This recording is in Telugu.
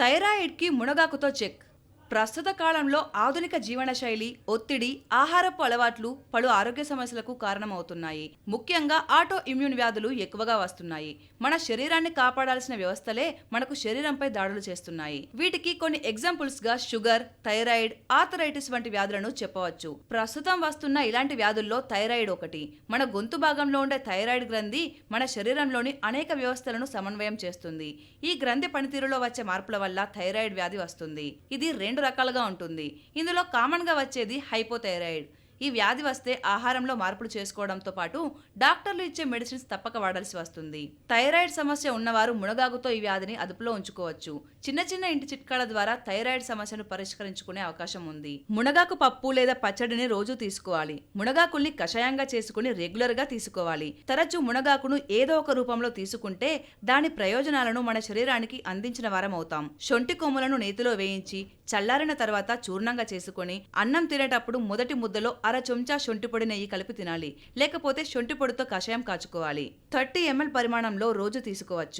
థైరాయిడ్కి మునగాకుతో చెక్. ప్రస్తుత కాలంలో ఆధునిక జీవనశైలి, ఒత్తిడి, ఆహారపు అలవాట్లు పలు ఆరోగ్య సమస్యలకు కారణమవుతున్నాయి. ముఖ్యంగా ఆటో ఇమ్యూన్ వ్యాధులు ఎక్కువగా వస్తున్నాయి. మన శరీరాన్ని కాపాడాల్సిన వ్యవస్థలే మనకు శరీరంపై దాడులు చేస్తున్నాయి. వీటికి కొన్ని ఎగ్జాంపుల్స్ గా షుగర్, థైరాయిడ్, ఆర్థరైటిస్ వంటి వ్యాధులను చెప్పవచ్చు. ప్రస్తుతం వస్తున్న ఇలాంటి వ్యాధుల్లో థైరాయిడ్ ఒకటి. మన గొంతు భాగంలో ఉండే థైరాయిడ్ గ్రంథి మన శరీరంలోని అనేక వ్యవస్థలను సమన్వయం చేస్తుంది. ఈ గ్రంథి పనితీరులో వచ్చే మార్పుల వల్ల థైరాయిడ్ వ్యాధి వస్తుంది. ఇది రెండు రకాలుగా ఉంటుంది. ఇందులో కామన్ గా వచ్చేది హైపోథైరాయిడ్. ఈ వ్యాధి వస్తే ఆహారంలో మార్పులు చేసుకోవడంతో పాటు డాక్టర్లు ఇచ్చే మెడిసిన్స్ తప్పక వాడాల్సి వస్తుంది. థైరాయిడ్ సమస్య ఉన్నవారు మునగాకుతో ఈ వ్యాధిని అదుపులో ఉంచుకోవచ్చు. చిన్న చిన్న ఇంటి చిట్కాల ద్వారా థైరాయిడ్ సమస్యను పరిష్కరించుకునే అవకాశం ఉంది. మునగాకు పప్పు లేదా పచ్చడిని రోజు తీసుకోవాలి. మునగాకుల్ని కషాయంగా చేసుకుని రెగ్యులర్ గా తీసుకోవాలి. తరచూ మునగాకును ఏదో ఒక రూపంలో తీసుకుంటే దాని ప్రయోజనాలను మన శరీరానికి అందించిన వారం అవుతాం. శొంఠి కొమ్ములను నేతిలో వేయించి చల్లారిన తర్వాత చూర్ణంగా చేసుకుని అన్నం తినేటప్పుడు మొదటి ముద్దలో అర చెంచా శొంఠి పొడి నెయ్యి కలిపి తినాలి. లేకపోతే శొంఠి పొడితో కషాయం కాచుకోవాలి. 30 ml పరిమాణంలో రోజు తీసుకోవచ్చు.